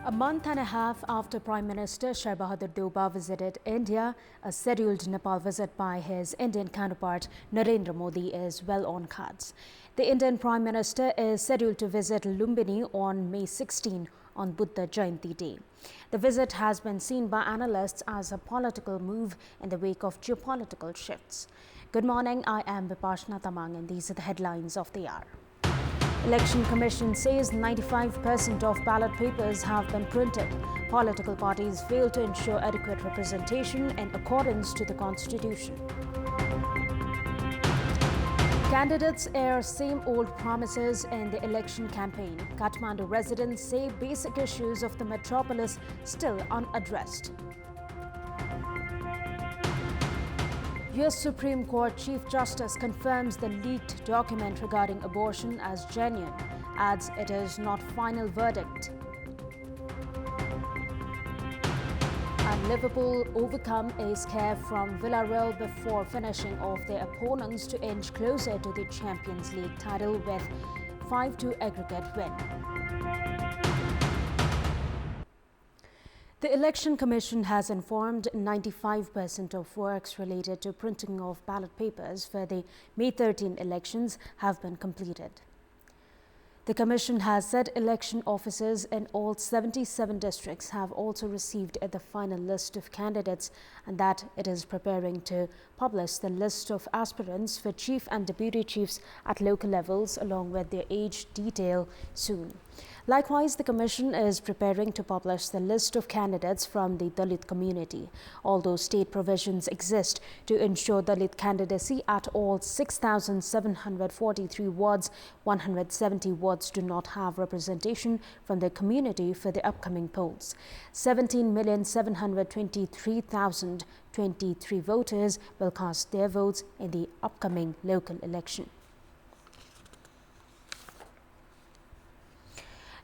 A month and a half after Prime Minister Shah Bahadur Deuba visited India, a scheduled Nepal visit by his Indian counterpart Narendra Modi is well on cards. The Indian Prime Minister is scheduled to visit Lumbini on May 16 on Buddha Jayanti Day. The visit has been seen by analysts as a political move in the wake of geopolitical shifts. Good morning, I am Bipashna Tamang and these are the headlines of the hour. Election Commission says 95% of ballot papers have been printed. Political parties fail to ensure adequate representation in accordance to the Constitution. Candidates air same old promises in the election campaign. Kathmandu residents say basic issues of the metropolis still unaddressed. US Supreme Court Chief Justice confirms the leaked document regarding abortion as genuine, adds it is not final verdict. And Liverpool overcome a scare from Villarreal before finishing off their opponents to inch closer to the Champions League title with 5-2 aggregate win. The Election Commission has informed 95% of works related to printing of ballot papers for the May 13 elections have been completed. The Commission has said election officers in all 77 districts have also received the final list of candidates and that it is preparing to publish the list of aspirants for chief and deputy chiefs at local levels along with their age detail soon. Likewise, the Commission is preparing to publish the list of candidates from the Dalit community. Although state provisions exist to ensure Dalit candidacy at all 6,743 wards, 170 wards do not have representation from the community for the upcoming polls. 17,723,023 voters will cast their votes in the upcoming local election.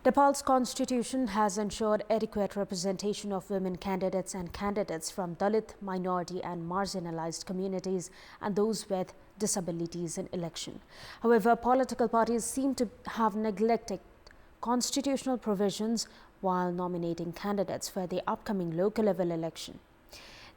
Nepal's constitution has ensured adequate representation of women candidates and candidates from Dalit, minority and marginalized communities and those with disabilities in election. However, political parties seem to have neglected constitutional provisions while nominating candidates for the upcoming local level election.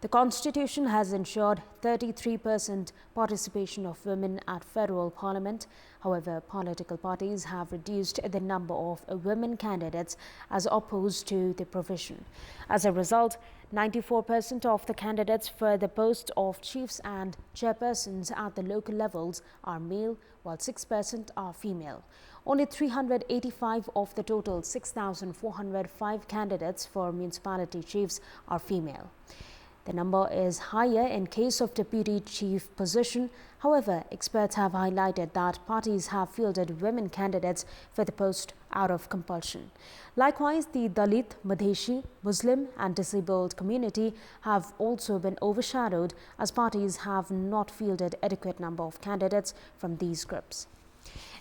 The Constitution has ensured 33% participation of women at federal parliament. However, political parties have reduced the number of women candidates as opposed to the provision. As a result, 94% of the candidates for the post of chiefs and chairpersons at the local levels are male, while 6% are female. Only 385 of the total 6,405 candidates for municipality chiefs are female. The number is higher in case of deputy chief position. However, experts have highlighted that parties have fielded women candidates for the post out of compulsion. Likewise, the Dalit, Madheshi, Muslim and disabled community have also been overshadowed as parties have not fielded adequate number of candidates from these groups.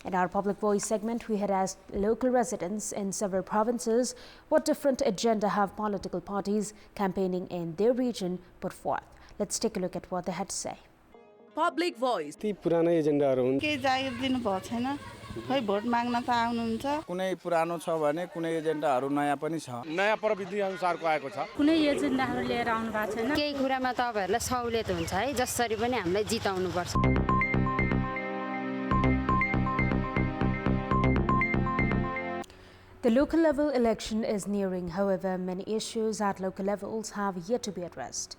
In our Public Voice segment, we had asked local residents in several provinces what different agenda have political parties campaigning in their region put forth. Let's take a look at what they had to say. Public Voice. ती पुरानो एजेन्डाहरु हुन् के जागिर दिनु भएको छैन खै vote माग्न त आउनुहुन्छ कुनै पुरानो छ भने कुनै एजेन्डाहरु नयाँ पनि छ नयाँ प्रविधि अनुसारको आएको छ कुनै एजेन्डाहरु लिएर आउनु भएको छैन केही कुरामा तपाईहरुलाई सहुलियत हुन्छ है जसरी पनि हामीलाई जिताउनु पर्छ The local level election is nearing. However, many issues at local levels have yet to be addressed.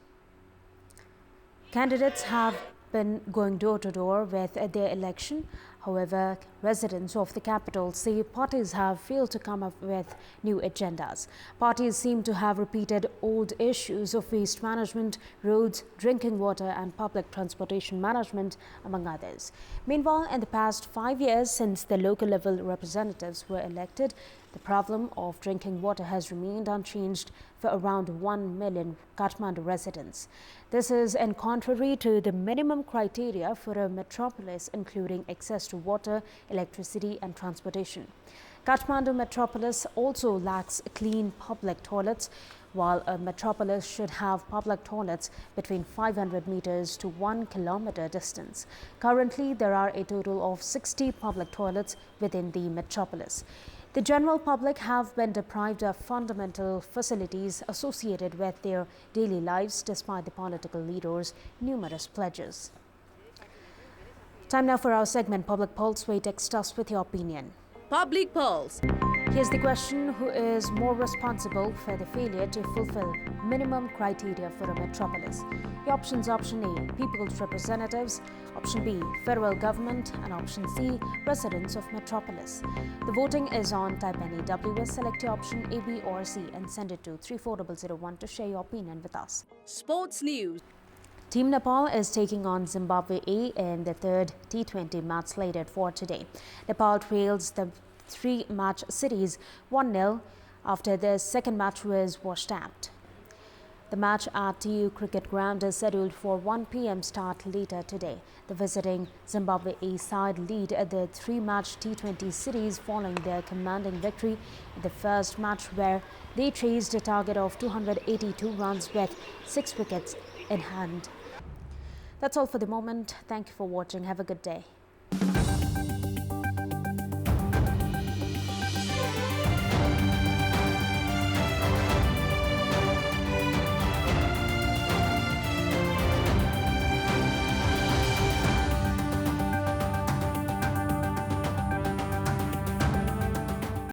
Candidates have been going door to door with their election. However, residents of the capital say parties have failed to come up with new agendas. Parties seem to have repeated old issues of waste management, roads, drinking water and public transportation management, among others. Meanwhile, in the past 5 years since the local level representatives were elected, the problem of drinking water has remained unchanged for around 1 million Kathmandu residents. This is in contrary to the minimum criteria for a metropolis, including access to water, electricity and transportation. Kathmandu metropolis also lacks clean public toilets, while a metropolis should have public toilets between 500 meters to 1 kilometer distance. Currently, there are a total of 60 public toilets within the metropolis. The general public have been deprived of fundamental facilities associated with their daily lives despite the political leaders' numerous pledges. Time now for our segment Public Pulse, where you text us with your opinion. Public Pulse. Here's the question: who is more responsible for the failure to fulfill minimum criteria for a metropolis? The options: option A, people's representatives; option B, federal government; and option C, residents of metropolis. The voting is on. Type any WS, select your option A, B or C and send it to 34001 to share your opinion with us. Sports News. Team Nepal is taking on Zimbabwe A in the third T20 match slated for today. Nepal trails the three-match series 1-0 after the second match was washed out. The match at TU Cricket Ground is scheduled for 1 p.m. start later today. The visiting Zimbabwe A side lead the three-match T20 series following their commanding victory in the first match, where they chased a target of 282 runs with 6 wickets in hand. That's all for the moment. Thank you for watching. Have a good day.